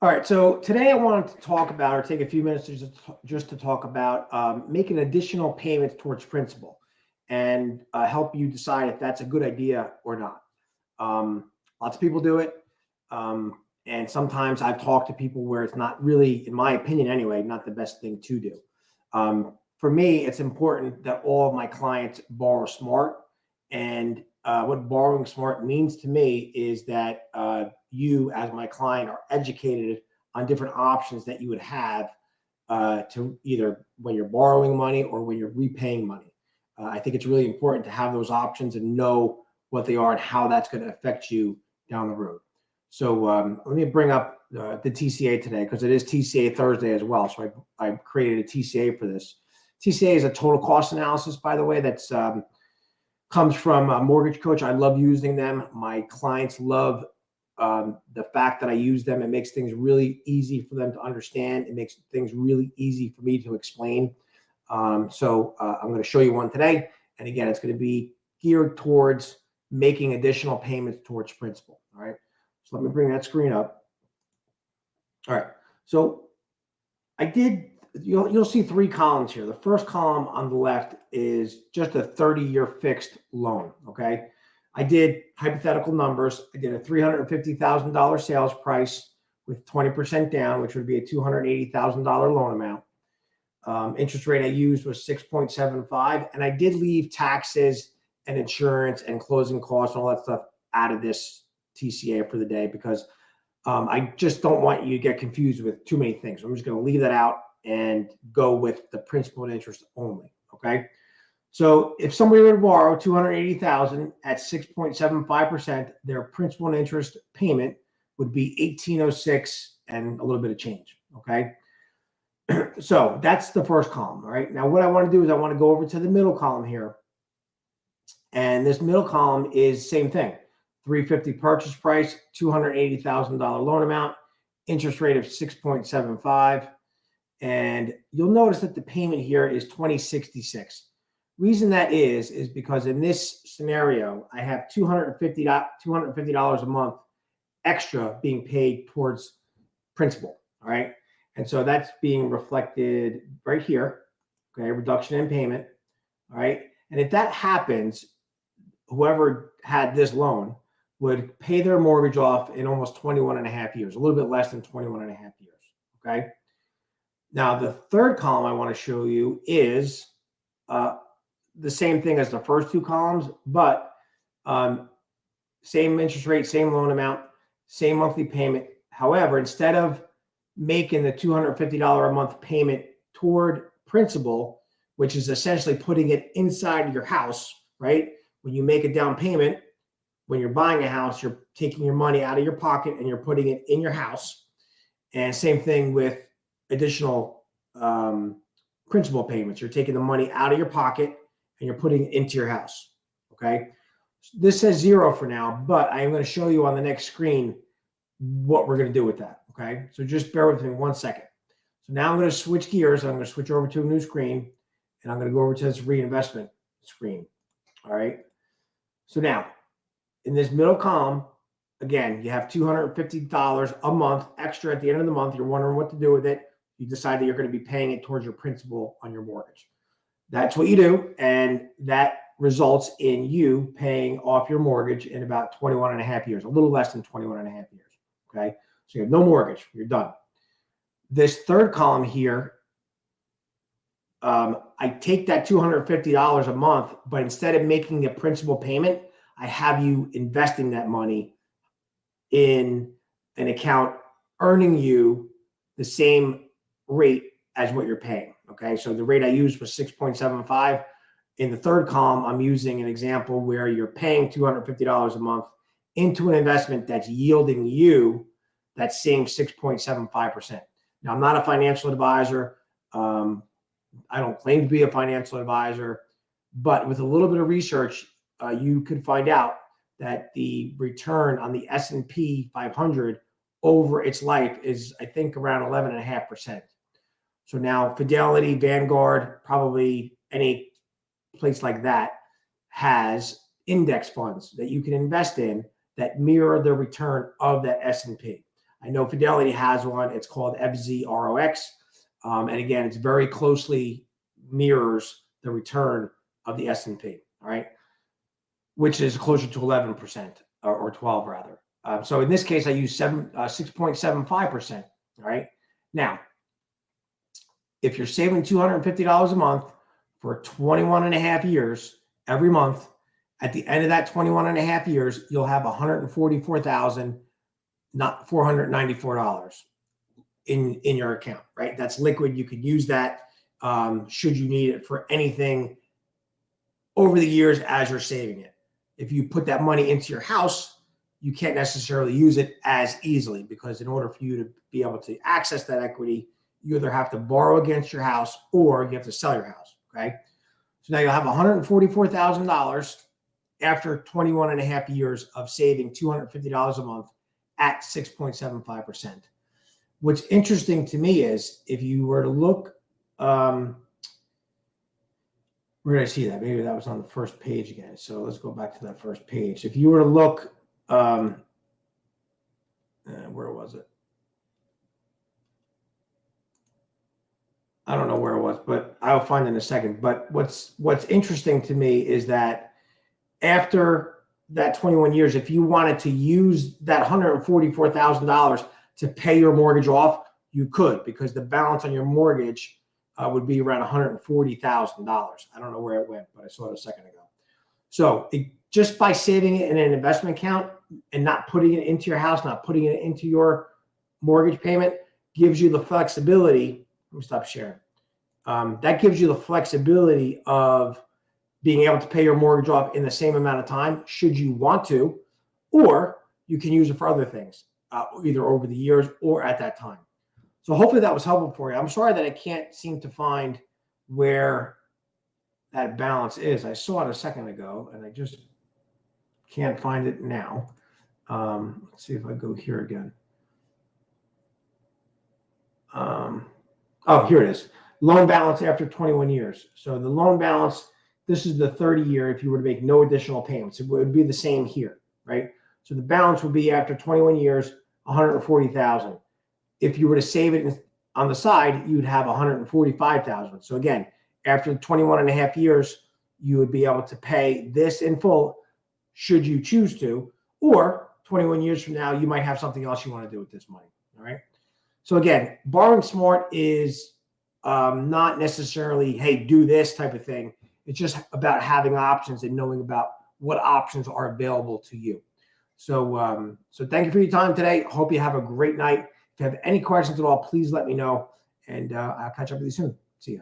All right, so today I wanted to talk about, or take a few minutes just to talk about making additional payments towards principal and help you decide if that's a good idea or not. Lots of people do it. And sometimes I've talked to people where it's not really, in my opinion anyway, not the best thing to do. For me, it's important that all of my clients borrow smart. And what borrowing smart means to me is that you, as my client, are educated on different options that you would have to either when you're borrowing money or when you're repaying money. I think it's really important to have those options and know what they are and how that's going to affect you down the road. So let me bring up the TCA today because it is TCA Thursday as well. So I created a TCA for this. TCA is a total cost analysis, by the way, that's comes from a Mortgage Coach. I love using them. My clients love the fact that I use them. It makes things really easy for them to understand. It makes things really easy for me to explain. So I'm going to show you one today. And again, it's going to be geared towards making additional payments towards principal. All right. So let me bring that screen up. All right. So you'll see three columns here. The first column on the left is just a 30-year fixed loan. Okay. I did hypothetical numbers. I did a $350,000 sales price with 20% down, which would be a $280,000 loan amount. Interest rate I used was 6.75, and I did leave taxes and insurance and closing costs and all that stuff out of this TCA for the day because I just don't want you to get confused with too many things. I'm just going to leave that out and go with the principal and interest only. Okay. So if somebody were to borrow $280,000 at 6.75%, their principal and interest payment would be $1,806 and a little bit of change. Okay. So that's the first column. All right. Now what I want to do is I want to go over to the middle column here. And this middle column is same thing. $350 purchase price, $280,000 loan amount, interest rate of 6.75. And you'll notice that the payment here is $2,066. Reason that is because in this scenario, I have $250 a month extra being paid towards principal. All right. And so that's being reflected right here. Okay. Reduction in payment. All right. And if that happens, whoever had this loan would pay their mortgage off in almost 21 and a half years, a little bit less than 21 and a half years. Okay. Now, the third column I want to show you is the same thing as the first two columns, but same interest rate, same loan amount, same monthly payment. However, instead of making the $250 a month payment toward principal, which is essentially putting it inside your house, right? When you make a down payment, when you're buying a house, you're taking your money out of your pocket and you're putting it in your house. And same thing with additional principal payments. You're taking the money out of your pocket and you're putting it into your house. Okay. This says zero for now, but I am going to show you on the next screen what we're going to do with that. Okay. So just bear with me 1 second. So now I'm going to switch gears. I'm going to switch over to a new screen and I'm going to go over to this reinvestment screen. All right. So now in this middle column, again, you have $250 a month extra at the end of the month. You're wondering what to do with it. You decide that you're going to be paying it towards your principal on your mortgage. That's what you do. And that results in you paying off your mortgage in about 21 and a half years, a little less than 21 and a half years. Okay. So you have no mortgage. You're done. This third column here, I take that $250 a month, but instead of making a principal payment, I have you investing that money in an account earning you the same rate as what you're paying. Okay. So the rate I used was 6.75. In the third column, I'm using an example where you're paying $250 a month into an investment that's yielding you that same 6.75%. Now, I'm not a financial advisor. I don't claim to be a financial advisor, but with a little bit of research, you could find out that the return on the S&P 500 over its life is, I think, around 11.5%. So now Fidelity, Vanguard, probably any place like that has index funds that you can invest in that mirror the return of that S&P. I know Fidelity has one. It's called FZROX. And again, it's very closely mirrors the return of the S&P, all right, which is closer to 11% or 12 rather. So in this case, I use 6.75%, all right? Now, if you're saving $250 a month for 21 and a half years every month, at the end of that 21 and a half years, you'll have $144,494 in your account, right? That's liquid. You could use that should you need it for anything over the years as you're saving it. If you put that money into your house, you can't necessarily use it as easily, because in order for you to be able to access that equity, you either have to borrow against your house or you have to sell your house, okay? So now you'll have $144,000 after 21 and a half years of saving $250 a month at 6.75%. What's interesting to me is if you were to look, where did I see that? Maybe that was on the first page again. So let's go back to that first page. If you were to look, where was it? I don't know where it was, but I'll find it in a second. But what's interesting to me is that after that 21 years, if you wanted to use that $144,000 to pay your mortgage off, you could, because the balance on your mortgage would be around $140,000. I don't know where it went, but I saw it a second ago. So just by saving it in an investment account and not putting it into your house, not putting it into your mortgage payment, gives you the flexibility. Let me stop sharing. That gives you the flexibility of being able to pay your mortgage off in the same amount of time, should you want to, or you can use it for other things, either over the years or at that time. So hopefully that was helpful for you. I'm sorry that I can't seem to find where that balance is. I saw it a second ago, and I just can't find it now. Let's see if I go here again. Oh, here it is. Loan balance after 21 years. So the loan balance, this is the 30-year if you were to make no additional payments. It would be the same here, right? So the balance would be after 21 years, $140,000. If you were to save it on the side, you'd have $145,000. So again, after 21 and a half years, you would be able to pay this in full should you choose to, or 21 years from now, you might have something else you want to do with this money, all right? So again, borrowing smart is not necessarily, hey, do this type of thing. It's just about having options and knowing about what options are available to you. So, so thank you for your time today. Hope you have a great night. If you have any questions at all, please let me know, and I'll catch up with you soon. See ya.